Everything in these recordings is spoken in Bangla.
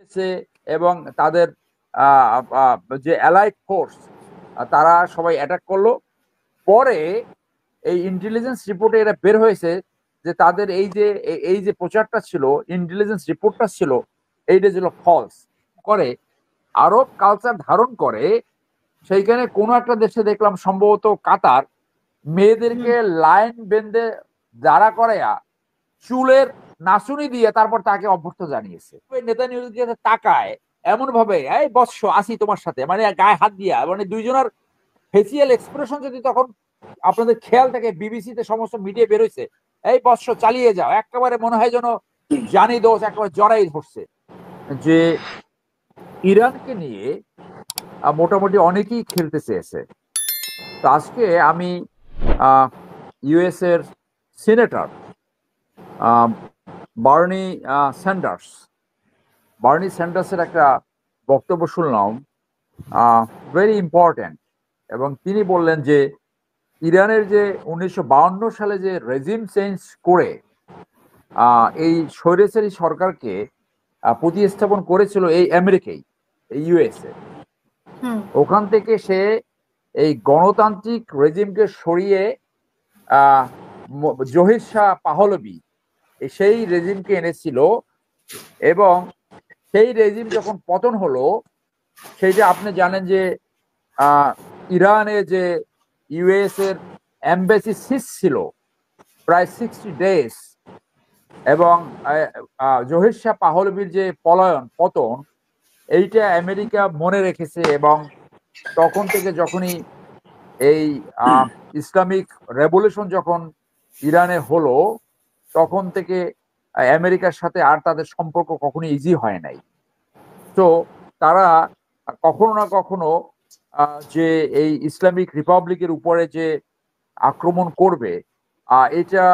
এসে এবং তাদের যে অ্যালাইড ফোর্স তারা সবাই অ্যাটাক করলো। পরে এই ইন্টেলিজেন্স রিপোর্টে এরা বের হয়েছে যে তাদের এই যে প্রচারটা ছিল, ইন্টেলিজেন্স রিপোর্টটা ছিল, এইটা ছিল ফলস। করে আরব কালচার ধারণ করে সেইখানে কোনো একটা দেশে দেখলাম সম্ভবত কাতার, মেয়েদেরকে লাইন বেঁধে দাঁড়া করাইয়া চুলের নাচুনি দিয়ে তারপর তাকে অভ্যর্থ জানিয়েছে। নেতানিয়াহুর তাকায় এমন ভাবে, এই বৎস আসি তোমার সাথে, মানে গায়ে হাত দিয়া, মানে দুইজনের ফেসিয়াল এক্সপ্রেশন যদি তখন আপনাদের খেয়াল থাকে, বিবিসিতে সমস্ত মিডিয়া বেরোইছে, এই বৎস চালিয়ে যাও, একেবারে মনে হয় যেন জানি দোষ একেবারে জড়াই ধরছে। যে ইরানকে নিয়ে মোটামুটি অনেকেই খেলতে চেয়েছে। তো আজকে আমি ইউএস এর সিনেটর বার্নি স্যান্ডার্স বার্নি স্যান্ডার্সের একটা বক্তব্য শুনলাম, ভেরি ইম্পর্ট্যান্ট। এবং তিনি বললেন যে ইরানের যে 1952 সালে যে রেজিম চেঞ্জ করে এই স্বৈরাচারী সরকারকে প্রতিস্থাপন করেছিল এই আমেরিকাই, এই ইউএসএ, ওখান থেকে সে এই গণতান্ত্রিক রেজিমকে সরিয়ে জহির শাহ পাহলভি সেই রেজিমকে এনেছিল। এবং সেই রেজিম যখন পতন হলো, সেইটা আপনি জানেন যে ইরানে যে ইউএস এর এম্বাসি সিজ ছিল প্রায় 60 ডেজ। এবং জহির শাহ পাহলভির যে পতন, এইটা আমেরিকা মনে রেখেছে। এবং তখন থেকে যখনই এই ইসলামিক রেভলিউশন যখন ইরানে হলো, তখন থেকে আমেরিকার সাথে আর তাদের সম্পর্ক কখনো ইজি হয় নাই। তো তারা কখনো না কখনো যে এই ইসলামিক রিপাবলিকের উপরে যে আক্রমণ করবে, এটা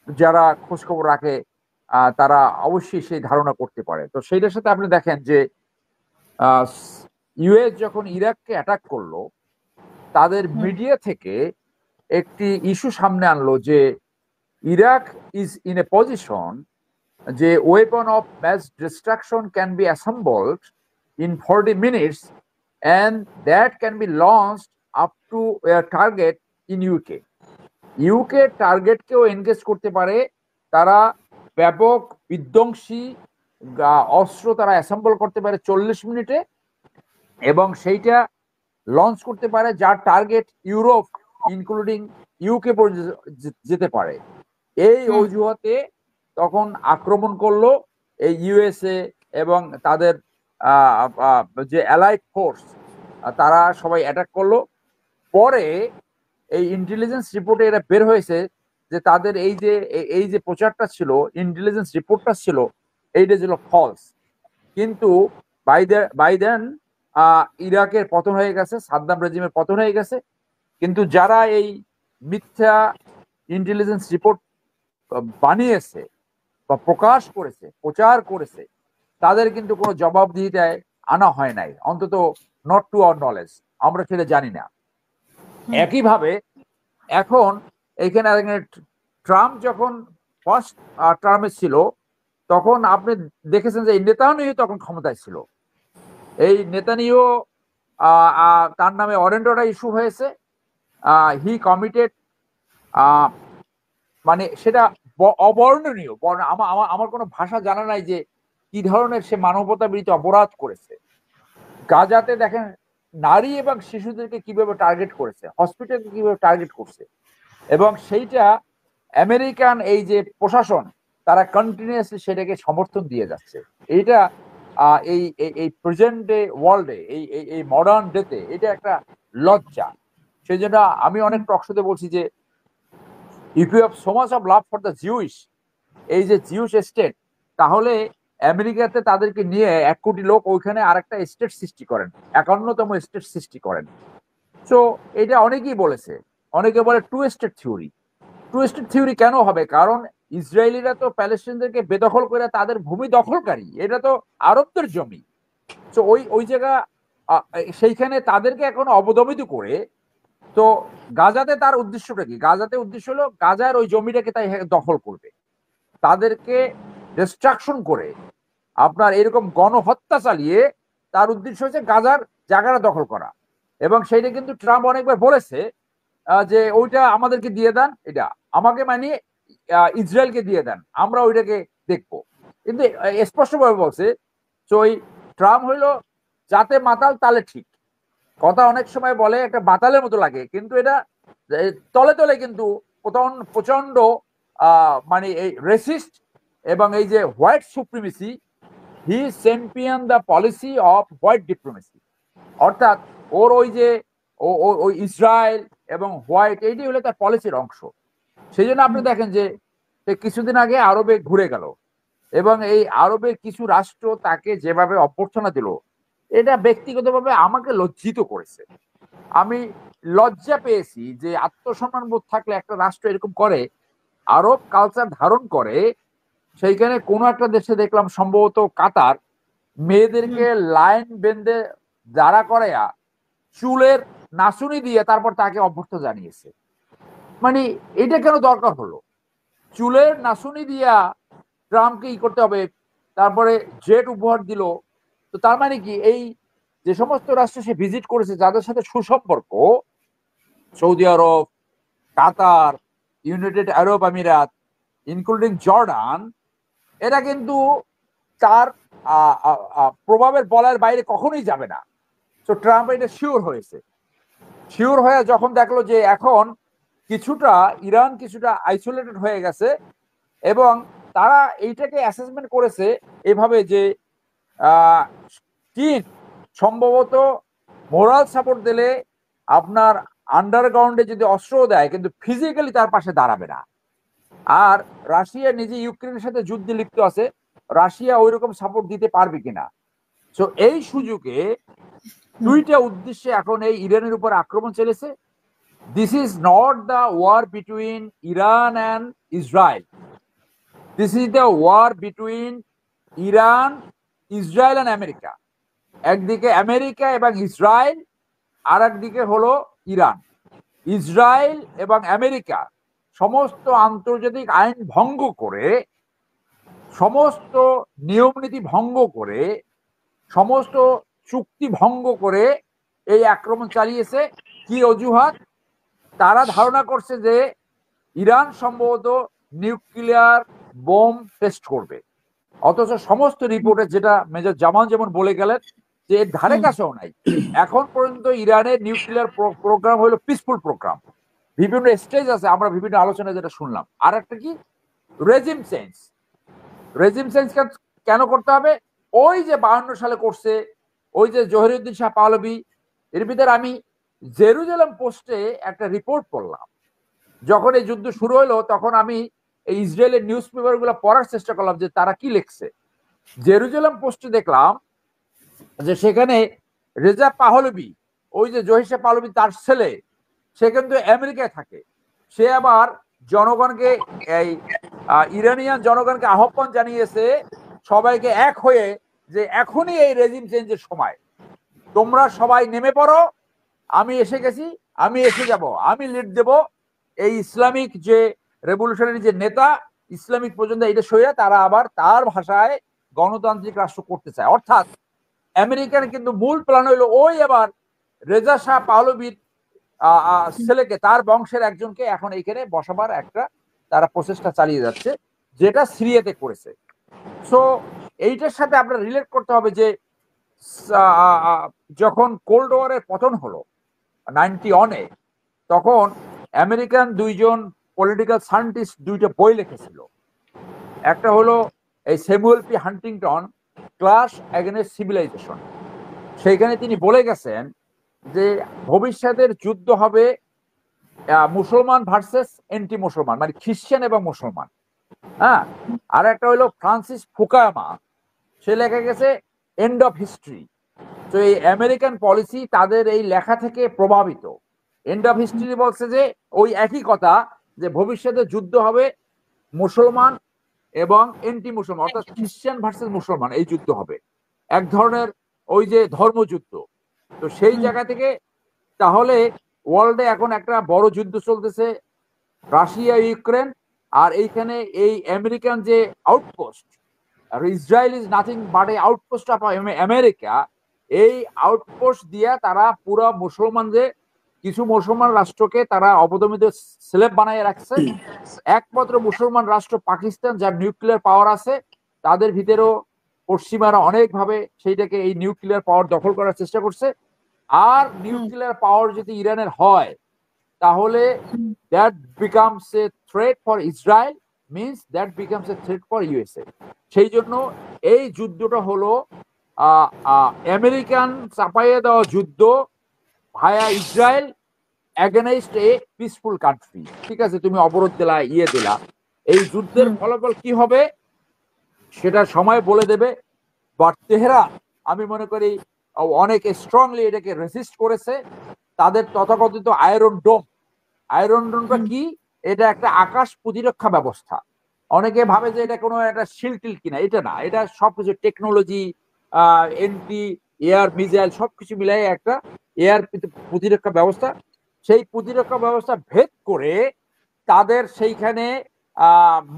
যারা খোঁজখবর রাখে তারা অবশ্যই সেই ধারণা করতে পারে। তো সেইটার সাথে আপনি দেখেন যে ইউএস যখন ইরাককে অ্যাটাক করলো, তাদের মিডিয়া থেকে একটি ইস্যু সামনে আনলো যে Iraq is in a position যে weapon of mass destruction can be assembled in 40 minutes and that can be launched up to a target in UK. UK টার্গেটকেও এনগেজ করতে পারে, তারা ব্যাপক বিধ্বংসী অস্ত্র তারা অ্যাসেম্বল করতে পারে 40 মিনিটে, এবং সেইটা লঞ্চ করতে পারে যার টার্গেট ইউরোপ ইনক্লুডিং ইউকে যেতে পারে। এই অজুহাতে তখন আক্রমণ করলো এই ইউএসএ এবং তাদের যে অ্যালাইড ফোর্স তারা সবাই অ্যাটাক করলো। পরে এই ইন্টেলিজেন্স রিপোর্টে এরা বের হয়েছে যে তাদের এই যে প্রচারটা ছিল, ইন্টেলিজেন্স রিপোর্টটা ছিল, এইটা ছিল ফলস। কিন্তু বাই দেন ইরাকের পতন হয়ে গেছে, সাদ্দাম রেজিমের পতন হয়ে গেছে। কিন্তু যারা এই মিথ্যা ইন্টেলিজেন্স রিপোর্ট বানিয়েছে বা প্রকাশ করেছে, প্রচার করেছে, তাদের কিন্তু কোনো জবাবদিহিতায় আনা হয় নাই, অন্তত নট টু আওয়ার নলেজ, আমরা সেটা জানি না। একইভাবে এখন এইখানে ট্রাম্প যখন ফার্স্ট টার্মে ছিল, তখন আপনি দেখেছেন যে নেতানিয়াহু তখন ক্ষমতায় ছিল। এই নেতানিয়াহু তার নামে ওয়ারেন্ট অর্ডার ইস্যু হয়েছে, হি কমিটেড, মানে সেটা অবর্ণনীয়। আমার কোনো ভাষা জানা নাই যে কি ধরনের সে মানবতা বিরোধী অপরাধ করেছে। গাজাতে দেখেন নারী এবং শিশুদেরকে কিভাবে টার্গেট করেছে, হসপিটালকে কিভাবে টার্গেট করছে। এবং সেইটা আমেরিকান এই যে প্রশাসন, তারা কন্টিনিউয়াসলি সেটাকে সমর্থন দিয়ে যাচ্ছে। এইটা এই প্রেজেন্ট ডে ওয়ার্ল্ডে, এই মডার্ন ডেতে এটা একটা লজ্জা। সেই জন্য আমি অনেক টকশোতে বলছি যে if you have so much of love for the Jewish, এই যে জিউস স্টেট, তাহলে আমেরিকাতে তাদেরকে নিয়ে 1 কোটি লোক ওইখানে আরেকটা স্টেট সৃষ্টি করেন, 51তম স্টেট সৃষ্টি করেন। সো এটা অনেকেই বলেছে, অনেকে বলে two state theory. Two state theory কেন হবে? কারণ ইসরায়েলিরা তো প্যালেস্টাইনদেরকে বেদখল করে তাদের ভূমি দখলকারী, এটা তো আরবদের জমি। তো ওই জায়গা সেইখানে তাদেরকে এখন অবদমিত করে, তো গাজাতে তার উদ্দেশ্যটা কি? গাজাতে উদ্দেশ্য হলো গাজার ওই জমিটাকে তাই দখল করবে, তাদেরকে ডিস্ট্রাকশন করে আপনার এরকম গণহত্যা চালিয়ে তার উদ্দেশ্য হচ্ছে গাজার জায়গাটা দখল করা। এবং সেইটা কিন্তু ট্রাম্প অনেকবার বলেছে যে ওইটা আমাদেরকে দিয়ে দেন, এটা আমাকে মানে ইসরায়েলকে দিয়ে দেন, আমরা ওইটাকে দেখবো। কিন্তু স্পষ্টভাবে বলছে। তো ওই ট্রাম্প হইলো যাতে মাতাল তালে ঠিক কথা অনেক সময় বলে, একটা বাতালের মতো লাগে, কিন্তু এটা তলে তলে কিন্তু প্রচন্ড মানে এই রেসিস্ট এবং এই যে white supremacy, he champion the policy off white diplomacy. অর্থাৎ ওর ওই যে ওই ইসরায়েল এবং হোয়াইট, এইটি হলো তার পলিসির অংশ। সেই জন্য আপনি দেখেন যে কিছুদিন আগে আরবে ঘুরে গেল এবং এই আরবের কিছু রাষ্ট্র তাকে যেভাবে অভ্যর্থনা দিল, এটা ব্যক্তিগতভাবে আমাকে লজ্জিত করেছে। আমি লজ্জা পেয়েছি যে আত্মসম্মান বোধ থাকলে একটা রাষ্ট্র এরকম করে, আরব কালচার ধারণ করে। সেইখানে কোনো একটা দেশে দেখলাম সম্ভবত কাতার, মেয়েদেরকে লাইন বেঁধে দাঁড়া করাইয়া চুলের নাচুনি দিয়ে তারপর তাকে অভ্যর্থনা জানিয়েছে। মানে এটা কেন দরকার হলো? চুলের নাচুনি দিয়া ট্রাম্পকে ই করতে হবে, তারপরে জেট উপহার দিল। তো তার মানে কি, এই যে সমস্ত রাষ্ট্র সে ভিজিট করেছে যাদের সাথে সুসম্পর্ক, সৌদি আরব, কাতার, ইউনাইটেড আরব আমিরাত, ইনক্লুডিং জর্ডান, এরা কিন্তু তার প্রভাবের বলার বাইরে কখনোই যাবে না। তো ট্রাম্প এটা শিওর হয়েছে। শিওর হয়ে যখন দেখলো যে এখন কিছুটা ইরান কিছুটা আইসোলেটেড হয়ে গেছে, এবং তারা এইটাকে অ্যাসেসমেন্ট করেছে এভাবে যে চীন সম্ভবত মোরাল সাপোর্ট দিলে আপনার আন্ডারগ্রাউন্ডে যদি অস্ত্র দেয়, কিন্তু ফিজিক্যালি তার পাশে দাঁড়াবে না। আর রাশিয়া নিজে ইউক্রেনের সাথে যুদ্ধে লিপ্ত আছে, রাশিয়া ওই রকম সাপোর্ট দিতে পারবে কিনা। তো এই সুযোগে দুইটা উদ্দেশ্যে এখন এই ইরানের উপর আক্রমণ চলেছে। This is not the war between Iran and Israel, this is the war between Iran, Israel and America. একদিকে আমেরিকা এবং ইসরায়েল, আর একদিকে হলো ইরান। ইসরায়েল এবং আমেরিকা সমস্ত আন্তর্জাতিক আইন ভঙ্গ করে, সমস্ত নিয়ম নীতি ভঙ্গ করে, সমস্ত চুক্তি ভঙ্গ করে এই আক্রমণ চালিয়েছে। কি অজুহাত? তারা ধারণা করছে যে ইরান সম্ভবত নিউক্লিয়ার বোম টেস্ট করবে, অথচ সমস্ত রিপোর্টে যেটা মেজর জামান যেমন বলে গেলেন যে এর ধারে কাছেও নাই। এখন পর্যন্ত ইরানের নিউক্লিয়ার প্রোগ্রাম হলো পিসফুল প্রোগ্রাম। বিভিন্ন স্টেজ আছে, আমরা বিভিন্ন আলোচনায় যেটা শুনলাম। আর একটা কি, রেজিম চেঞ্জ। রেজিম চেঞ্জ কেন করতে হবে? ওই যে 52 সালে করছে, ওই যে জহিরুদ্দিন শাহ পাহলভি। এর ভিতরে আমি জেরুজালেম পোস্টে একটা রিপোর্ট পড়লাম। যখন এই যুদ্ধ শুরু হলো তখন আমি এই ইসরায়েলের নিউজ পেপার গুলো পড়ার চেষ্টা করলাম যে তারা কি লিখছে। জেরুজালেম পোস্টে দেখলাম যে সেখানে রেজা পাহলভি, ওই যে জহির শাহ পাহলভি তার ছেলে, সে কিন্তু আমেরিকায় থাকে। সে আবার জনগণকে, এই ইরানিয়ান জনগণকে আহ্বান জানিয়েছে সবাইকে এক হয়ে যে এখনই এই রেজিম চেঞ্জের সময়, তোমরা সবাই নেমে পড়ো, আমি এসে গেছি, আমি এসে যাব, আমি লিড দেব। এই ইসলামিক যে রেভলিউশনারি যে নেতা, ইসলামিক পর্যন্ত এটা সইয়া তারা আবার তার ভাষায় গণতান্ত্রিক রাষ্ট্র করতে চায়। অর্থাৎ আমেরিকার কিন্তু মূল প্ল্যান হইলো ওই আবার রেজা শাহ পাহলভির ছেলেকে, তার বংশের একজনকে এখন এইখানে বসাবার একটা তারা প্রচেষ্টা চালিয়ে যাচ্ছে, যেটা সিরিয়াতে করেছে। সো এইটার সাথে আমরা রিলেট করতে হবে যে যখন কোল্ড ওয়ারের পতন হলো 91-এ, তখন আমেরিকান দুইজন পলিটিক্যাল সায়েন্টিস্ট দুইটা বই লিখেছিল। একটা হলো এই Samuel P Huntington, clash against civilisation. সেইখানে তিনি বলে গেছেন যে ভবিষ্যতের যুদ্ধ হবে মুসলমান ভার্সেস এন্টি মুসলমান, মানে খ্রিস্টান এবং মুসলমান। হ্যাঁ, আর একটা হলো ফ্রান্সিস ফুকুয়ামা, সে লেখা গেছে এন্ড অফ হিস্ট্রি। তো এই আমেরিকান পলিসি তাদের এই লেখা থেকে প্রভাবিত। এন্ড অফ হিস্ট্রি বলছে যে ওই একই কথা, যে ভবিষ্যতে যুদ্ধ হবে মুসলমান এবং এন্টি মুসলমান, অর্থাৎ খ্রিস্টান ভার্সেস মুসলমান, এই যুদ্ধ হবে এক ধরনের ওই যে ধর্মযুদ্ধ। তো সেই জায়গা থেকে তাহলে ওয়ার্ল্ডে এখন একটা বড় যুদ্ধ চলতেছে, রাশিয়া ইউক্রেন। আর এইখানে এই আমেরিকান যে outpost Israel is nothing but A outpost of America. এই আউটপোস্ট দিয়ে তারা পুরো মুসলমানদের, কিছু মুসলমান রাষ্ট্রকে তারা অবদমিত স্লেভ বানায় রাখছে। একমাত্র মুসলমান রাষ্ট্র পাকিস্তান, যার নিউক্লিয়ার পাওয়ার আছে, তাদের ভিতরেও পশ্চিমারা অনেকভাবে সেইটাকে, এই নিউক্লিয়ার পাওয়ার দখল করার চেষ্টা করছে। আর নিউক্লিয়ার পাওয়ার যদি ইরানের হয়, তাহলে that becomes a threat for Israel, means that becomes a threat for USA. সেই জন্য এই যুদ্ধটা হলো আমেরিকান চাপাইয়ে দেওয়া যুদ্ধ via Israel against a peaceful country. ঠিক আছে, তুমি অবরোধ দিলা, ইয়ে দিলা, এই যুদ্ধের ফলাফল কি হবে সেটা সময় বলে দেবে। বাট তেহরান, আমি মনে করি, অনেক স্ট্রংলি এটাকে রেসিস্ট করেছে। তাদের তথাকথিত আয়রন ডোম, আয়রন ডোমটা কি? এটা একটা আকাশ প্রতিরক্ষা ব্যবস্থা। অনেকে ভাবে যে এটা কোনো একটা শিল্ড টিল কিনা, এটা না, এটা সবকিছু টেকনোলজি, এন্টি এয়ার মিসাইল সবকিছু মিলাই একটা এয়ার প্রতিরক্ষা ব্যবস্থা। সেই প্রতিরক্ষা ব্যবস্থা ভেদ করে তাদের সেইখানে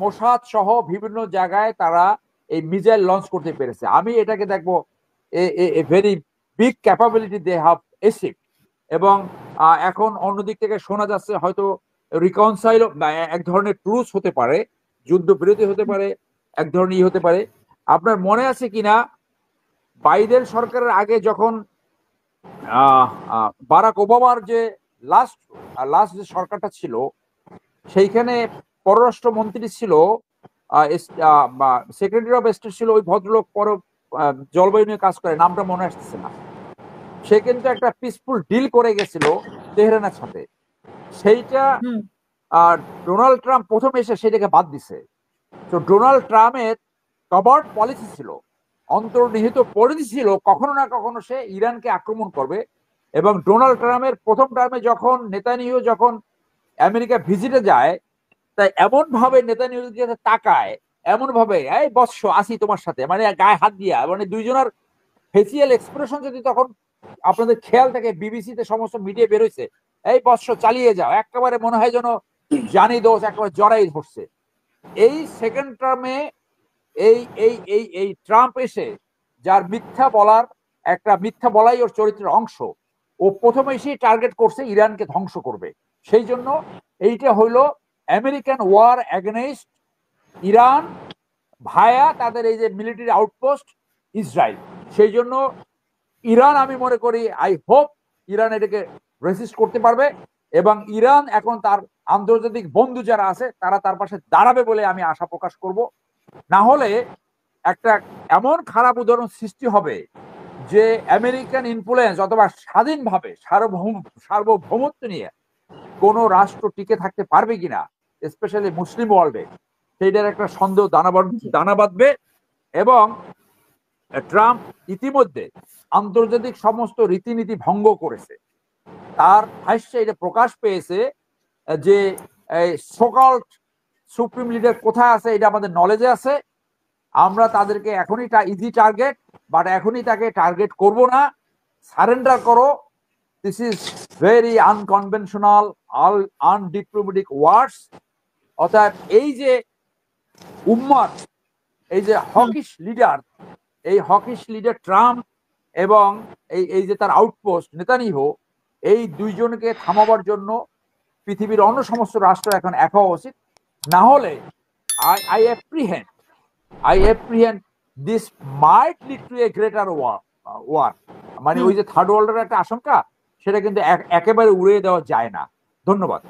মোসাদ সহ বিভিন্ন জায়গায় তারা এই মিসাইল লঞ্চ করতে পেরেছে। আমি এটাকে দেখবো a very big capability they have achieve. এবং এখন অন্যদিক থেকে শোনা যাচ্ছে হয়তো রিকনসাইল, এক ধরনের ট্রুস হতে পারে, যুদ্ধ বিরতি হতে পারে, এক ধরনের হতে পারে। আপনার মনে আছে কিনা, বাইডেন সরকারের আগে যখন বারাক ওবামার যে লাস্ট যে সরকারটা ছিল, সেইখানে পররাষ্ট্রমন্ত্রী ছিল, সেক্রেটারি অফ স্টেট ছিল ওই ভদ্রলোক, জলবায়ু নিয়ে কাজ করে, নামটা মনে আসতেছে না। সে কিন্তু একটা পিসফুল ডিল করে গেছিল তেহরানের সাথে। সেইটা ডোনাল্ড ট্রাম্প প্রথম এসে সেটাকে বাদ দিছে। তো ডোনাল্ড ট্রাম্পের কভার্ড পলিসি ছিল, অন্তর্নিহিত পলিসি ছিল, কখনো না কখনো সে ইরানকে আক্রমণ করবে। এবং ডোনাল্ড ট্রাম্পের প্রথম টার্মে যখন নেতানিয়াহু যখন আমেরিকা ভিজিটে যায়, তাই এমন ভাবে নেতানিয়াহুর দিকে তাকায়, এমন ভাবে, এই বৎস আসি তোমার সাথে, মানে গায়ে হাত দিয়া, মানে দুইজনের ফেসিয়াল এক্সপ্রেশন যদি তখন আপনাদের খেয়াল থাকে, বিবিসিতে সমস্ত মিডিয়া বেরোইছে, এই বৎস চালিয়ে যাও, একেবারে মনে হয় যেন জানি দোষ একেবারে জড়াই ধরছে। এই সেকেন্ড টার্মে এই এই এই এই ট্রাম্প এসে, যার মিথ্যা বলার একটা, মিথ্যা বলাই ওর চরিত্রের অংশ, ও প্রথমে এসে টার্গেট করছে ইরানকে ধ্বংস করবে। সেই জন্য এইটা হইল আমেরিকান ওয়ার এগেনস্ট ইরান ভায়া তাদের এই যে মিলিটারি আউটপোস্ট ইসরায়েল। সেই জন্য ইরান, আমি মনে করি, আই হোপ ইরান এটাকে রেসিস্ট করতে পারবে, এবং ইরান এখন তার আন্তর্জাতিক বন্ধু যারা আছে তারা তার পাশে দাঁড়াবে বলে আমি আশা প্রকাশ করব। না হলে একটা এমন খারাপ উদাহরণ সৃষ্টি হবে যে আমেরিকান ইনফ্লুয়েন্স অথবা স্বাধীনভাবে সার্বভৌমত্ব নিয়ে কোনো রাষ্ট্র টিকে থাকতে পারবে কিনা, স্পেশালি মুসলিম ওয়ার্ল্ডে, সেইটার একটা সন্দেহ দানা বাঁধবে। এবং ট্রাম্প ইতিমধ্যে আন্তর্জাতিক সমস্ত রীতিনীতি ভঙ্গ করেছে। তার ভাষ্যে এটা প্রকাশ পেয়েছে যে সোকল্ড সুপ্রিম লিডার কোথায় আছে এটা আমাদের নলেজে আছে, আমরা তাদেরকে এখনই ইজি টার্গেট, বাট এখনই তাকে টার্গেট করব না, সারেন্ডার করো। দিস ইজ ভেরি আনকনভেনশনাল, আনডিপ্লোমেটিক ওয়ার্ডস। অর্থাৎ এই যে উম্মার, এই যে হকিশ লিডার, এই হকিশ লিডার ট্রাম্প এবং এই যে তার আউটপোস্ট নেতানিয়াহু, এই দুইজনকে থামাবার জন্য পৃথিবীর অন্য সমস্ত রাষ্ট্র এখন এক হওয়া উচিত। না হলে I apprehend this might lead to a greater war. মানে ওই যে থার্ড ওয়ার্ল্ডের একটা আশঙ্কা, সেটা কিন্তু একেবারে উড়িয়ে দেওয়া যায় না। ধন্যবাদ।